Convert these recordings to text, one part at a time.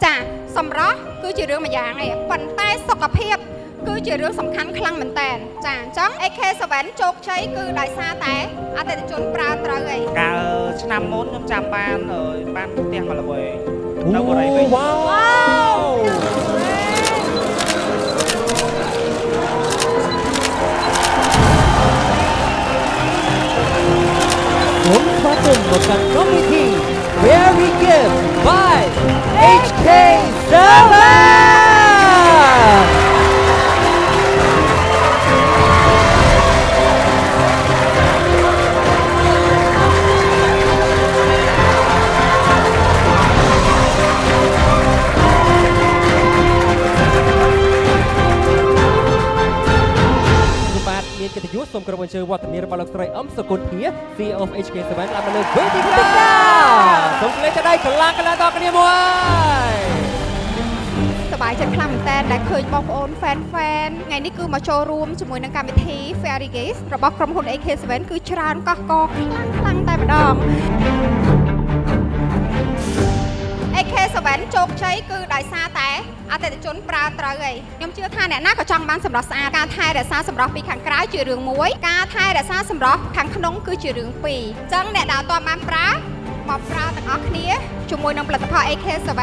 ចាសម្រស់គឺជារឿងមួយយ៉ាងឯងប៉ុន្តែសុខភាពគឺជារឿងសំខាន់ខ្លាំងមែនតើចាអញ្ចឹង AK7 ជោគជ័យគឺដោយសារតែអតិថិជនប្រើត្រូវឯងកាលឆ្នាំមុនខ្ញុំចាំបានផ្ទះមកល្បីនៅបរិយាវិញវ៉ាវគុំស្វាគមន៍មកកាន់កម្មវិធី Very Gift by HK7មានកិត្តិយសសូមក្រុមអញ្ជើញវត្តមានរបស់លោកស្រីអឹមសុគន្ធា CEO of HK7 ឡើងមកលើវេទិកាសូមលេងទៅដៃកន្លងដល់គ្នាមួយសប្បាយចិត្តខ្លាំងមែនតើដែលឃើញបងប្អូន fan ថ្ងៃនេះគឺមកចូលរួមជាមួយនឹងកម្មវិធី Fairy Games របស់ក្រុមហ៊ុន AK7 គឺច្រើនកោះកខ្លាំងតែម្ដង AK7 ជោគជ័យគឺដោយសារតែអតិថិជនប្រើត្រូវឯងខ្ញុំជឿថាអ្នកណាក៏ចង់បានសម្រស់ស្អាតការថែរក្សាសម្រស់ពីខាងក្រៅជារឿងមួយការថែរក្សាសម្រស់ខាងក្នុងគឺជារឿងពីរអញ្ចឹងអ្នកដែលអត់ទាន់បានប្រើមកប្រើទាំងអស់គ្នាជាមួយនឹងផលិតផល AK7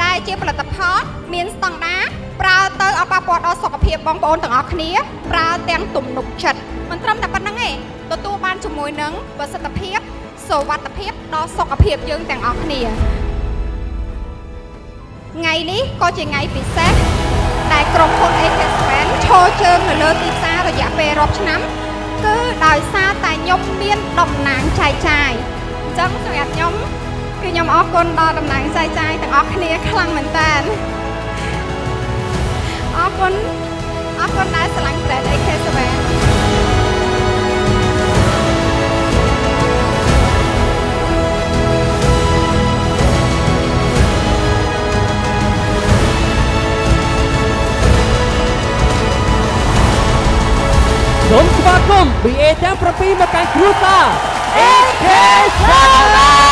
ដែលជាផលិតផលមានស្តង់ដារប្រើទៅអត់ប៉ះពាល់ដល់សុខភាពបងប្អូនទាំងអស់គ្នាប្រើទាំងទំនុកចិត្តមិនត្រឹមតែប៉ុណ្្នឹងទេទទួលបានជាមួយនឹងប្រសិទ្ធភាពសុវត្ថិភាពដល់សុខភាពយើងទាំងអស់គ្នាថ្ងៃនេះក៏ជាថ្ងៃពិសេសដែលក្រុមហ៊ុន AK7 ឈរជើងនៅលើទីផ្សាររយៈពេលរាប់ឆ្នាំគឺដោយសារតែខ្ញុំមានតំណែងចែកចាយអញ្ចឹងសម្រាប់ខ្ញុំគឺខ្ញុំអរគុណដល់តំណែងចែកចាយទាំងអស់គ្នាខ្លាំងមែនតើអរគុណដែលស្រឡាញ់ brand AK7សូមស្វាគមន៍ BA ទាំង7មកកាន់គ្រួសារ AK7